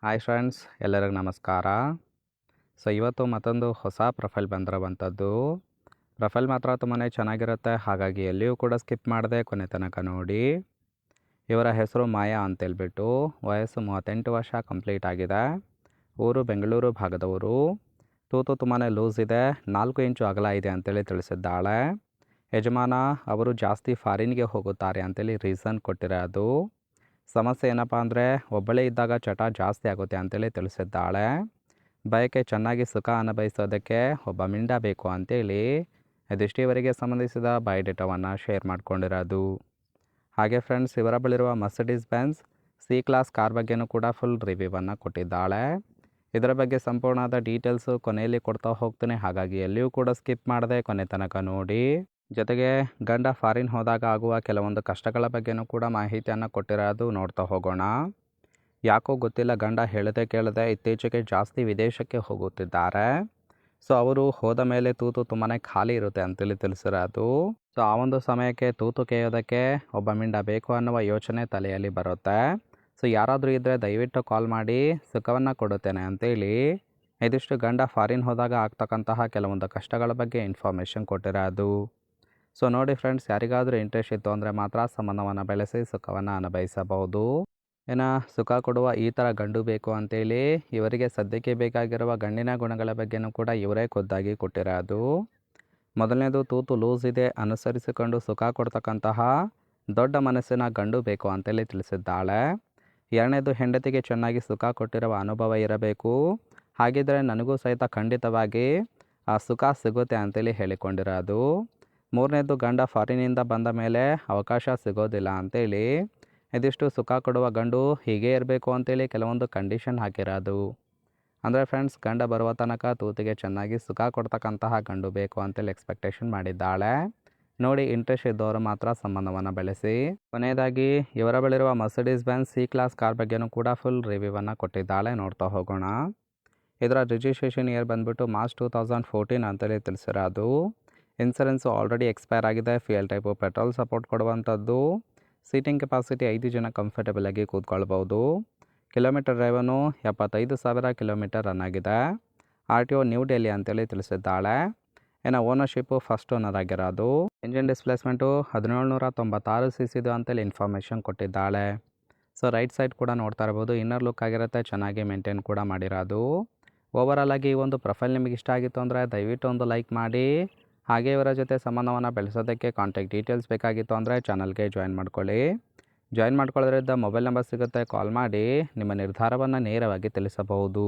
Hi friends, ಎಲ್ಲರಿಗೂ ನಮಸ್ಕಾರ. ಇವತ್ತು ಮತ್ತೊಂದು ಹೊಸ ಪ್ರೊಫೈಲ್ ಬಂದಿರುವಂಥದ್ದು. ಪ್ರೊಫೈಲ್ ಮಾತ್ರ ತುಂಬಾ ಚೆನ್ನಾಗಿರುತ್ತೆ, ಹಾಗಾಗಿ ಎಲ್ಲಿಯೂ ಕೂಡ ಸ್ಕಿಪ್ ಮಾಡದೆ ಕೊನೆ ತನಕ ನೋಡಿ. ಇವರ ಹೆಸರು ಮಾಯಾ ಅಂತೇಳ್ಬಿಟ್ಟು, ವಯಸ್ಸು 38 ವರ್ಷ ಕಂಪ್ಲೀಟ್ ಆಗಿದೆ. ಊರು ಬೆಂಗಳೂರು ಭಾಗದವರು. ತೂತು ತುಂಬಾ ಲೂಸ್ ಇದೆ, 4 ಇಂಚು ಅಗಲ ಇದೆ ಅಂತೇಳಿ ತಿಳಿಸಿದ್ದಾಳೆ. ಯಜಮಾನ ಅವರು ಜಾಸ್ತಿ ಫಾರಿನ್ಗೆ ಹೋಗುತ್ತಾರೆ ಅಂತೇಳಿ ರೀಸನ್ ಕೊಟ್ಟಿರೋದು. ಸಮಸ್ಯೆ ಏನಪ್ಪ ಅಂದರೆ, ಒಬ್ಬಳೇ ಇದ್ದಾಗ ಚಟ ಜಾಸ್ತಿ ಆಗುತ್ತೆ ಅಂತೇಳಿ ತಿಳಿಸಿದ್ದಾಳೆ. ಬಯಕೆ ಚೆನ್ನಾಗಿ ಸುಖ ಅನುಭವಿಸೋದಕ್ಕೆ ಒಬ್ಬ ಮಿಂಡ ಬೇಕು ಅಂತೇಳಿ ಇದಿಷ್ಟು ಇವರಿಗೆ ಸಂಬಂಧಿಸಿದ ಬಯೋಡೇಟಾವನ್ನು ಶೇರ್ ಮಾಡ್ಕೊಂಡಿರೋದು. ಹಾಗೆ ಫ್ರೆಂಡ್ಸ್, ಇವರ ಬಳಿರುವ Mercedes Benz C class car ಬಗ್ಗೆನೂ ಕೂಡ ಫುಲ್ ರಿವ್ಯೂವನ್ನು ಕೊಟ್ಟಿದ್ದಾಳೆ. ಇದರ ಬಗ್ಗೆ ಸಂಪೂರ್ಣವಾದ ಡೀಟೇಲ್ಸು ಕೊನೆಯಲ್ಲಿ ಕೊಡ್ತಾ ಹೋಗ್ತೀನಿ, ಹಾಗಾಗಿ ಎಲ್ಲಿಯೂ ಕೂಡ ಸ್ಕಿಪ್ ಮಾಡದೆ ಕೊನೆ ತನಕ ನೋಡಿ. ಜೊತೆಗೆ ಗಂಡ ಫಾರಿನ್ ಹೋದಾಗ ಆಗುವ ಕೆಲವೊಂದು ಕಷ್ಟಗಳ ಬಗ್ಗೆನೂ ಕೂಡ ಮಾಹಿತಿಯನ್ನು ಕೊಟ್ಟಿರೋದು, ನೋಡ್ತಾ ಹೋಗೋಣ. ಯಾಕೋ ಗೊತ್ತಿಲ್ಲ, ಗಂಡ ಹೇಳದೆ ಕೇಳದೆ ಇತ್ತೀಚೆಗೆ ಜಾಸ್ತಿ ವಿದೇಶಕ್ಕೆ ಹೋಗುತ್ತಿದ್ದಾರೆ. ಅವರು ಹೋದ ಮೇಲೆ ತೂತು ತುಂಬಾ ಖಾಲಿ ಇರುತ್ತೆ ಅಂತೇಳಿ ತಿಳಿಸಿರೋದು. ಆ ಒಂದು ಸಮಯಕ್ಕೆ ತೂತು ಕೇಯೋದಕ್ಕೆ ಒಬ್ಬ ಮಿಂಡ ಬೇಕು ಅನ್ನುವ ಯೋಚನೆ ತಲೆಯಲ್ಲಿ ಬರುತ್ತೆ. ಯಾರಾದರೂ ಇದ್ದರೆ ದಯವಿಟ್ಟು ಕಾಲ್ ಮಾಡಿ, ಸುಖವನ್ನು ಕೊಡುತ್ತೇನೆ ಅಂತೇಳಿ ಇದಿಷ್ಟು ಗಂಡ ಫಾರಿನ್ ಹೋದಾಗ ಆಗ್ತಕ್ಕಂತಹ ಕೆಲವೊಂದು ಕಷ್ಟಗಳ ಬಗ್ಗೆ ಇನ್ಫಾರ್ಮೇಷನ್ ಕೊಟ್ಟಿರೋದು. ನೋಡಿ ಫ್ರೆಂಡ್ಸ್, ಯಾರಿಗಾದರೂ ಇಂಟ್ರೆಸ್ಟ್ ಇತ್ತು ಅಂದರೆ ಮಾತ್ರ ಸಂಬಂಧವನ್ನು ಬೆಳೆಸಿ ಸುಖವನ್ನು ಅನುಭವಿಸಬಹುದು. ಸುಖ ಕೊಡುವ ಈ ಥರ ಗಂಡು ಬೇಕು ಅಂತೇಳಿ ಇವರಿಗೆ ಸದ್ಯಕ್ಕೆ ಬೇಕಾಗಿರುವ ಗಂಡಿನ ಗುಣಗಳ ಬಗ್ಗೆನೂ ಕೂಡ ಇವರೇ ಖುದ್ದಾಗಿ ಕೊಟ್ಟಿರೋದು. ಮೊದಲನೇದು, ತೂತು ಲೂಸ್ ಇದೆ, ಅನುಸರಿಸಿಕೊಂಡು ಸುಖ ಕೊಡ್ತಕ್ಕಂತಹ ದೊಡ್ಡ ಮನಸ್ಸಿನ ಗಂಡು ಬೇಕು ಅಂತೇಳಿ ತಿಳಿಸಿದ್ದಾಳೆ. ಎರಡನೇದು, ಹೆಂಡತಿಗೆ ಚೆನ್ನಾಗಿ ಸುಖ ಕೊಟ್ಟಿರುವ ಅನುಭವ ಇರಬೇಕು, ಹಾಗಿದ್ದರೆ ನನಗೂ ಸಹಿತ ಖಂಡಿತವಾಗಿ ಆ ಸುಖ ಸಿಗುತ್ತೆ ಅಂತೇಳಿ ಹೇಳಿಕೊಂಡಿರೋದು. ಮೂರನೇದು, ಗಂಡ ಫಾರಿನಿಂದ ಬಂದ ಮೇಲೆ ಅವಕಾಶ ಸಿಗೋದಿಲ್ಲ ಅಂತೇಳಿ ಇದಿಷ್ಟು ಸುಖ ಕೊಡುವ ಗಂಡು ಹೀಗೆ ಇರಬೇಕು ಅಂತೇಳಿ ಕೆಲವೊಂದು ಕಂಡೀಷನ್ ಹಾಕಿರೋದು. ಅಂದರೆ ಫ್ರೆಂಡ್ಸ್, ಗಂಡ ಬರುವ ತನಕ ತೂತಿಗೆ ಚೆನ್ನಾಗಿ ಸುಖ ಕೊಡ್ತಕ್ಕಂತಹ ಗಂಡು ಬೇಕು ಅಂತೇಳಿ ಎಕ್ಸ್ಪೆಕ್ಟೇಷನ್ ಮಾಡಿದ್ದಾಳೆ. ನೋಡಿ, ಇಂಟ್ರೆಸ್ಟ್ ಇದ್ದವರು ಮಾತ್ರ ಸಂಬಂಧವನ್ನು ಬೆಳೆಸಿ. ಕೊನೆಯದಾಗಿ, ಇವರ ಬಳಿರುವ Mercedes Benz C class car ಬಗ್ಗೆನೂ ಕೂಡ ಫುಲ್ ರಿವ್ಯೂವನ್ನು ಕೊಟ್ಟಿದ್ದಾಳೆ, ನೋಡ್ತಾ ಹೋಗೋಣ. ಇದರ ರಿಜಿಸ್ಟ್ರೇಷನ್ ಇಯರ್ ಬಂದುಬಿಟ್ಟು ಮಾರ್ಚ್ 2014 ಅಂತೇಳಿ ತಿಳಿಸಿರೋದು. ಇನ್ಸೂರೆನ್ಸು ಆಲ್ರೆಡಿ ಎಕ್ಸ್ಪೈರ್ ಆಗಿದೆ. ಫ್ಯೂಯಲ್ ಟೈಪು ಪೆಟ್ರೋಲ್ ಸಪೋರ್ಟ್ ಕೊಡುವಂಥದ್ದು. ಸೀಟಿಂಗ್ ಕೆಪಾಸಿಟಿ 5 ಜನ ಕಂಫರ್ಟೇಬಲ್ ಆಗಿ ಕೂತ್ಕೊಳ್ಬೋದು. ಕಿಲೋಮೀಟರ್ ಡ್ರೈವನು 75,000 ಕಿಲೋಮೀಟರ್ ರನ್ ಆಗಿದೆ. RTO ನ್ಯೂ ಡೆಲ್ಲಿ ಅಂತೇಳಿ ತಿಳಿಸಿದ್ದಾಳೆ. ಓನರ್ಶಿಪ್ಪು ಫಸ್ಟ್ ಓನರ್ ಆಗಿರೋದು. ಇಂಜಿನ್ ಡಿಸ್ಪ್ಲೇಸ್ಮೆಂಟು 1796 cc ಅಂತೇಳಿ ಇನ್ಫಾರ್ಮೇಷನ್ ಕೊಟ್ಟಿದ್ದಾಳೆ. ರೈಟ್ ಸೈಡ್ ಕೂಡ ನೋಡ್ತಾ ಇರ್ಬೋದು, ಇನ್ನರ್ ಲುಕ್ ಆಗಿರುತ್ತೆ, ಚೆನ್ನಾಗಿ ಮೇಂಟೈನ್ ಕೂಡ ಮಾಡಿರೋದು. ಓವರಾಲ್ ಆಗಿ ಈ ಒಂದು ಪ್ರೊಫೈಲ್ ನಿಮಗೆ ಇಷ್ಟ ಆಗಿತ್ತು ಅಂದರೆ ದಯವಿಟ್ಟು ಒಂದು ಲೈಕ್ ಮಾಡಿ. ಹಾಗೆ ಇವರ ಜೊತೆ ಸಂಬಂಧವನ್ನು ಬೆಳೆಸೋದಕ್ಕೆ ಕಾಂಟ್ಯಾಕ್ಟ್ ಡೀಟೇಲ್ಸ್ ಬೇಕಾಗಿತ್ತು ಅಂದರೆ ಚಾನಲ್ಗೆ ಜಾಯಿನ್ ಮಾಡ್ಕೊಳ್ಳಿ. ಜಾಯಿನ್ ಮಾಡ್ಕೊಳ್ಳೋದ್ರಿಂದ ಮೊಬೈಲ್ ನಂಬರ್ ಸಿಗುತ್ತೆ, ಕಾಲ್ ಮಾಡಿ ನಿಮ್ಮ ನಿರ್ಧಾರವನ್ನು ನೇರವಾಗಿ ತಿಳಿಸಬಹುದು.